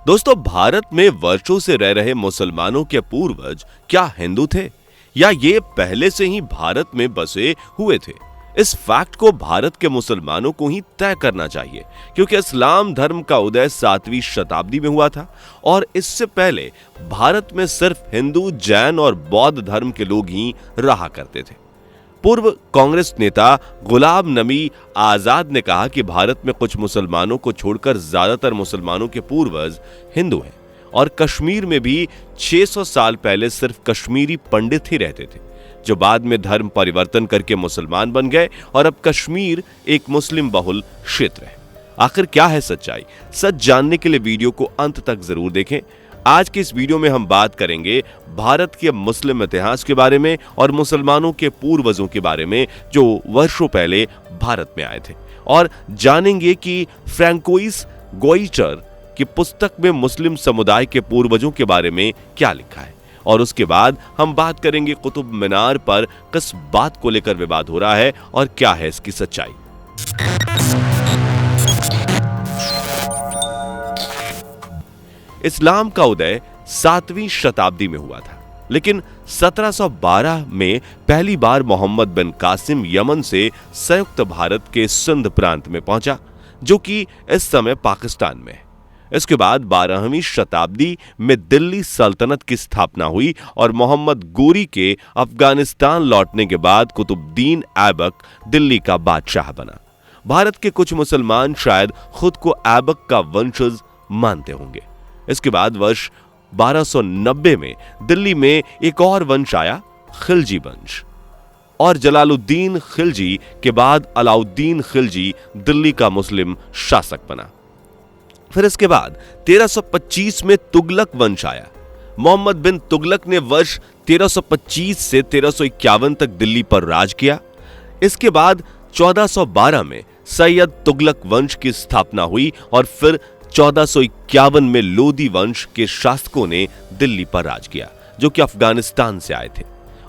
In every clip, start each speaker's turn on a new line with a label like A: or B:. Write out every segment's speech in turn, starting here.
A: दोस्तों, भारत में वर्षों से रह रहे मुसलमानों के पूर्वज क्या हिंदू थे या ये पहले से ही भारत में बसे हुए थे? इस फैक्ट को भारत के मुसलमानों को ही तय करना चाहिए, क्योंकि इस्लाम धर्म का उदय 7वीं शताब्दी में हुआ था और इससे पहले भारत में सिर्फ हिंदू, जैन और बौद्ध धर्म के लोग ही रहा करते थे। पूर्व कांग्रेस नेता गुलाम नबी आजाद ने कहा कि भारत में कुछ मुसलमानों को छोड़कर ज्यादातर मुसलमानों के पूर्वज हिंदू हैं और कश्मीर में भी 600 साल पहले सिर्फ कश्मीरी पंडित ही रहते थे, जो बाद में धर्म परिवर्तन करके मुसलमान बन गए और अब कश्मीर एक मुस्लिम बहुल क्षेत्र है। आखिर क्या है सच्चाई? सच जानने के लिए वीडियो को अंत तक जरूर देखें। आज के इस वीडियो में हम बात करेंगे भारत के मुस्लिम इतिहास के बारे में और मुसलमानों के पूर्वजों के बारे में जो वर्षों पहले भारत में आए थे, और जानेंगे कि फ्रैंकोइस गोइटर की पुस्तक में मुस्लिम समुदाय के पूर्वजों के बारे में क्या लिखा है। और उसके बाद हम बात करेंगे कुतुब मीनार पर किस बात को लेकर विवाद हो रहा है और क्या है इसकी सच्चाई। इस्लाम का उदय 7वीं शताब्दी में हुआ था, लेकिन 1712 में पहली बार मोहम्मद बिन कासिम यमन से संयुक्त भारत के सिंध प्रांत में पहुंचा, जो कि इस समय पाकिस्तान में है। इसके बाद 12वीं शताब्दी में दिल्ली सल्तनत की स्थापना हुई और मोहम्मद गोरी के अफगानिस्तान लौटने के बाद कुतुबुद्दीन ऐबक दिल्ली का बादशाह बना। भारत के कुछ मुसलमान शायद खुद को ऐबक का वंशज मानते होंगे। इसके बाद वर्ष 1290 में दिल्ली में एक और वंश आया, खिलजी वंश, और जलालुद्दीन खिलजी के बाद अलाउद्दीन खिलजी दिल्ली का मुस्लिम शासक बना। फिर इसके बाद 1325 में तुगलक वंश आया। मोहम्मद बिन तुगलक ने वर्ष 1325 से 1351 तक दिल्ली पर राज किया। इसके बाद 1412 में सैयद तुगलक वंश की स्थापना हुई और फिर 1451 में लोदी वंश के शासकों ने दिल्ली पर राज किया, जो कि अफगानिस्तान से आए थे।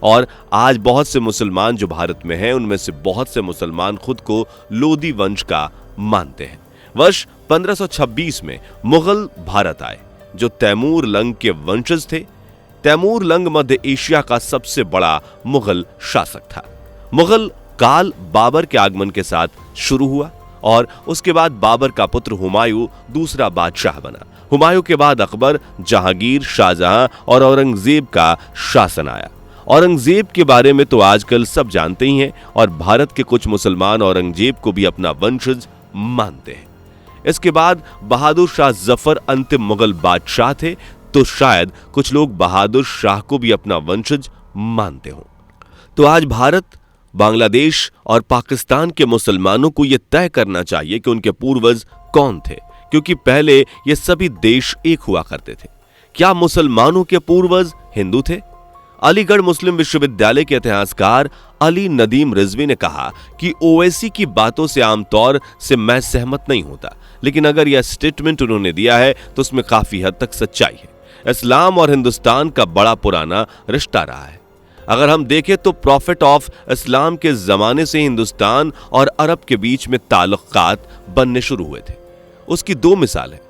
A: और आज बहुत से मुसलमान जो भारत में हैं, उनमें से बहुत से मुसलमान खुद को लोदी वंश का मानते हैं। वर्ष 1526 में मुगल भारत आए, जो तैमूर लंग के वंशज थे। तैमूर लंग मध्य एशिया का सबसे बड़ा मुगल शासक था। मुगल काल बाबर के आगमन के साथ शुरू हुआ और उसके बाद बाबर का पुत्र हुमायूं दूसरा बादशाह बना। हुमायूं के बाद अकबर, जहांगीर, शाहजहां और औरंगजेब का शासन आया। औरंगजेब के बारे में तो आजकल सब जानते ही हैं और भारत के कुछ मुसलमान औरंगजेब को भी अपना वंशज मानते हैं। इसके बाद बहादुर शाह जफर अंतिम मुगल बादशाह थे, तो शायद कुछ लोग बहादुर शाह को भी अपना वंशज मानते हों। तो आज भारत, बांग्लादेश और पाकिस्तान के मुसलमानों को यह तय करना चाहिए कि उनके पूर्वज कौन थे, क्योंकि पहले ये सभी देश एक हुआ करते थे। क्या मुसलमानों के पूर्वज हिंदू थे? अलीगढ़ मुस्लिम विश्वविद्यालय के इतिहासकार अली नदीम रिजवी ने कहा कि ओवैसी की बातों से आमतौर से मैं सहमत नहीं होता, लेकिन अगर यह स्टेटमेंट उन्होंने दिया है तो उसमें काफी हद तक सच्चाई है। इस्लाम और हिंदुस्तान का बड़ा पुराना रिश्ता रहा है। अगर हम देखें तो प्रॉफिट ऑफ इस्लाम के जमाने से हिंदुस्तान और अरब के बीच में ताल्लुकात बनने शुरू हुए थे। उसकी दो मिसाल है।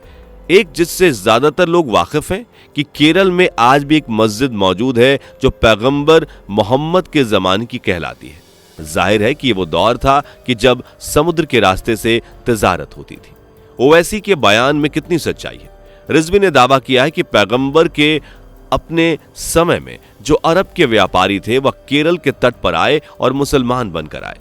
A: एक जिससे ज्यादातर लोग वाकिफ हैं कि केरल में आज भी एक मस्जिद मौजूद है जो पैगंबर मोहम्मद के जमाने की कहलाती है। जाहिर है कि वो दौर था कि जब समुद्र के रास्ते से तिजारत होती थी। ओवैसी के बयान में कितनी सच्चाई है? रिजवी ने दावा किया है कि पैगंबर के अपने समय में जो अरब के व्यापारी थे वह केरल के तट पर आए और मुसलमान बनकर आए,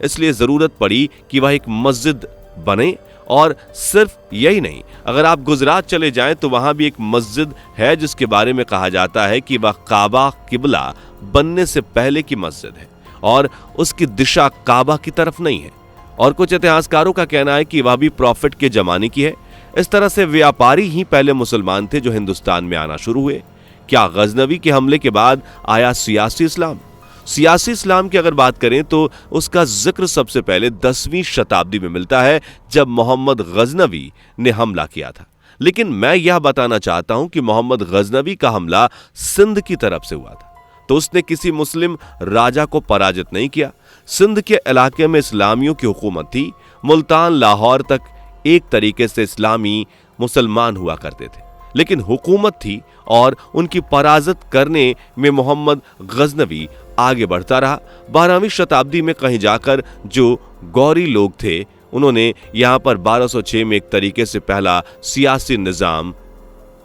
A: इसलिए जरूरत पड़ी कि वह एक मस्जिद बने। और सिर्फ यही नहीं, अगर आप गुजरात चले जाएं तो वहां भी एक मस्जिद है जिसके बारे में कहा जाता है कि वह काबा किबला बनने से पहले की मस्जिद है और उसकी दिशा काबा की तरफ नहीं है। और कुछ इतिहासकारों का कहना है कि वह भी प्रॉफिट के जमाने की है। इस तरह से व्यापारी ही पहले मुसलमान थे जो हिंदुस्तान में आना शुरू हुए। क्या गजनवी के हमले के बाद आया सियासी इस्लाम? सियासी इस्लाम की अगर बात करें तो उसका जिक्र सबसे पहले 10वीं शताब्दी में मिलता है, जब मोहम्मद गजनवी ने हमला किया था। लेकिन मैं यह बताना चाहता हूं कि मोहम्मद गजनवी का हमला सिंध की तरफ से हुआ था, तो उसने किसी मुस्लिम राजा को पराजित नहीं किया। सिंध के इलाके में इस्लामियों की हुकूमत थी। मुल्तान, लाहौर तक एक तरीके से इस्लामी मुसलमान हुआ करते थे। लेकिन हुकूमत थी और उनकी पराजत करने में मोहम्मद गजनवी आगे बढ़ता रहा। 12वीं शताब्दी में कहीं जाकर जो गौरी लोग थे उन्होंने यहाँ पर 1206 में एक तरीके से पहला सियासी निजाम,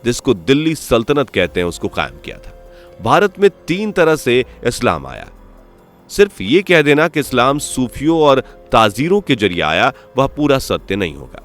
A: जिसको दिल्ली सल्तनत कहते हैं, उसको कायम किया था। भारत में 3 तरह से इस्लाम आया। सिर्फ ये कह देना कि इस्लाम सूफियों और ताजीरों के जरिए आया, वह पूरा सत्य नहीं होगा।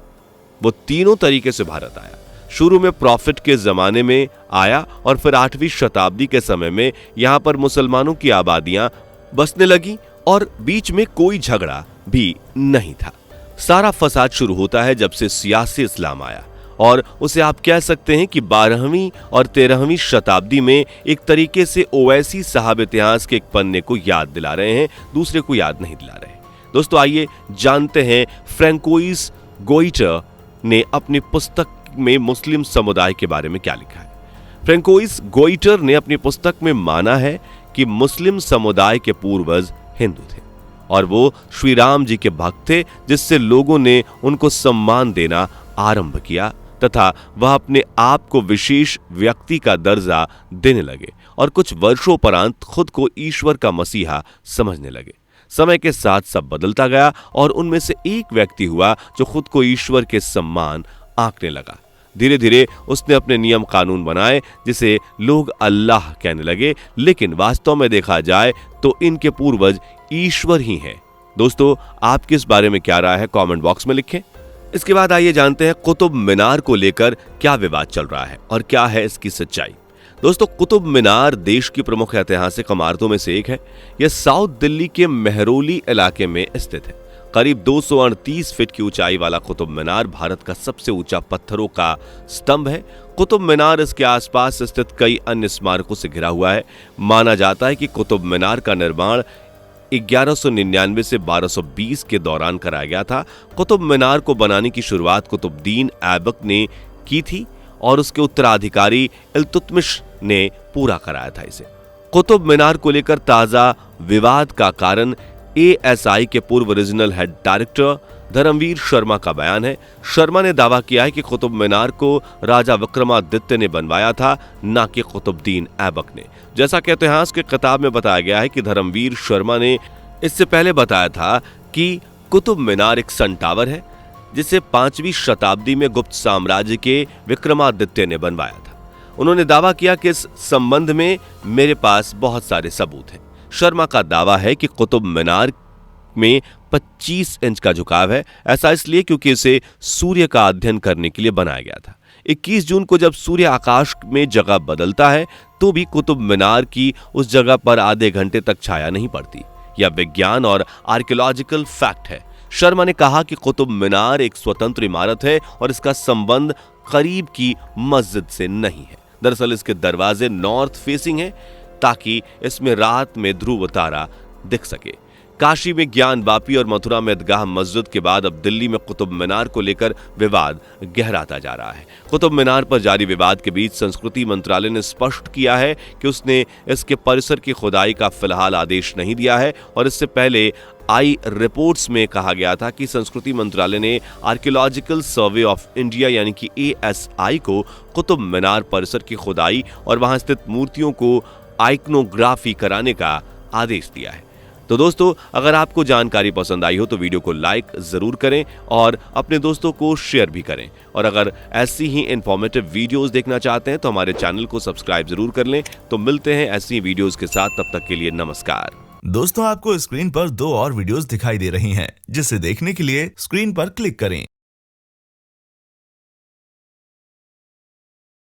A: वो तीनों तरीके से भारत आया। शुरू में प्रॉफिट के जमाने में आया और फिर 8वीं शताब्दी के समय में यहां पर मुसलमानों की आबादियां बसने लगी और बीच में कोई झगड़ा भी नहीं था। सारा फसाद शुरू होता है जब से सियासी इस्लाम आया, और उसे आप कह सकते हैं कि 12वीं और 13वीं शताब्दी में एक तरीके से ओवैसी साहब इतिहास के एक पन्ने को याद दिला रहे हैं, दूसरे को याद नहीं दिला रहे। दोस्तों आइए जानते हैं फ्रैंकोइस गोइटर ने अपनी पुस्तक में मुस्लिम समुदाय के बारे में क्या लिखा है। फ्रैंकोइस गोइटर ने अपनी पुस्तक में माना है कि मुस्लिम समुदाय के पूर्वज हिंदू थे और वो श्री राम जी के भक्त थे, जिससे लोगों ने उनको सम्मान देना आरंभ किया तथा वह अपने आप को विशेष व्यक्ति का दर्जा देने लगे और कुछ वर्षों उपरांत खुद को ईश्वर का मसीहा समझने लगे। समय के साथ सब बदलता गया और उनमें से एक व्यक्ति हुआ जो खुद को ईश्वर के सम्मान आंकने लगा। धीरे धीरे उसने अपने नियम कानून बनाए जिसे लोग अल्लाह कहने लगे, लेकिन वास्तव में देखा जाए तो इनके पूर्वज ईश्वर ही हैं। दोस्तों आपकी इस बारे में क्या राय है, कमेंट बॉक्स में लिखें। इसके बाद आइए जानते हैं कुतुब मीनार को लेकर क्या विवाद चल रहा है और क्या है इसकी सच्चाई। दोस्तों कुतुब मीनार देश की प्रमुख ऐतिहासिक इमारतों में से एक है। यह साउथ दिल्ली के मेहरौली इलाके में स्थित है। करीब 238 फीट की ऊंचाई वाला कुतुब मीनार भारत का सबसे ऊंचा पत्थरों का स्तंभ है। कुतुब मीनार इसके आसपास स्थित कई अन्य स्मारकों से घिरा हुआ है। माना जाता है कि कुतुब मीनार का निर्माण 1199 से 1220 के दौरान कराया गया था। कुतुब मीनार को बनाने की शुरुआत कुतुबुद्दीन ऐबक ने की थी और उसके उत्तराधिकारी इल्तुतमिश ने पूरा कराया था इसे। कुतुब मीनार को लेकर ताजा विवाद का कारण ASI के पूर्व regional head director Dharmveer Sharma का बयान है। शर्मा ने दावा किया है कि कुतुब मीनार को राजा विक्रमादित्य ने बनवाया था, न कि कुतुबुद्दीन ऐबक ने। जैसा कि इतिहास के किताब में बताया गया है कि धर्मवीर शर्मा ने इससे पहले बताया था कि कुतुब मीनार एक सन टावर है जिसे 5वीं शताब्दी में गुप्त साम्राज्य के विक्रमादित्य ने बनवाया था। उन्होंने दावा किया कि इस संबंध में मेरे पास बहुत सारे सबूत हैं। शर्मा का दावा है कि कुतुब मीनार में 25 इंच का झुकाव है। ऐसा इसलिए क्योंकि इसे सूर्य का अध्ययन करने के लिए बनाया गया था। 21 जून को जब सूर्य आकाश में जगह बदलता है तो भी कुतुब मीनार की उस जगह पर आधे घंटे तक छाया नहीं पड़ती। यह विज्ञान और आर्कियोलॉजिकल फैक्ट है। शर्मा ने कहा कि कुतुब मीनार एक स्वतंत्र इमारत है और इसका संबंध करीब की मस्जिद से नहीं है। दरअसल इसके दरवाजे नॉर्थ फेसिंग हैं ताकि इसमें रात में ध्रुव तारा दिख सके। काशी में ज्ञान वापी और मथुरा में ईदगाह मस्जिद के बाद अब दिल्ली में कुतुब मीनार को लेकर विवाद गहराता जा रहा है। कुतुब मीनार पर जारी विवाद के बीच संस्कृति मंत्रालय ने स्पष्ट किया है कि उसने इसके परिसर की खुदाई का फिलहाल आदेश नहीं दिया है और इससे पहले आई रिपोर्ट्स में कहा गया था कि संस्कृति मंत्रालय ने आर्कियोलॉजिकल सर्वे ऑफ इंडिया यानी कि ASI को कुतुब मीनार परिसर की खुदाई और वहां स्थित मूर्तियों को आइकनोग्राफी कराने का आदेश दिया है। तो दोस्तों अगर आपको जानकारी पसंद आई हो तो वीडियो को लाइक जरूर करें और अपने दोस्तों को शेयर भी करें। और अगर ऐसी ही इंफॉर्मेटिव वीडियोस देखना चाहते हैं तो हमारे चैनल को सब्सक्राइब जरूर कर लें। तो मिलते हैं ऐसी ही वीडियोस के साथ, तब तक के लिए नमस्कार।
B: दोस्तों आपको स्क्रीन पर 2 और वीडियोस दिखाई दे रही हैं, जिसे देखने के लिए स्क्रीन पर क्लिक करें।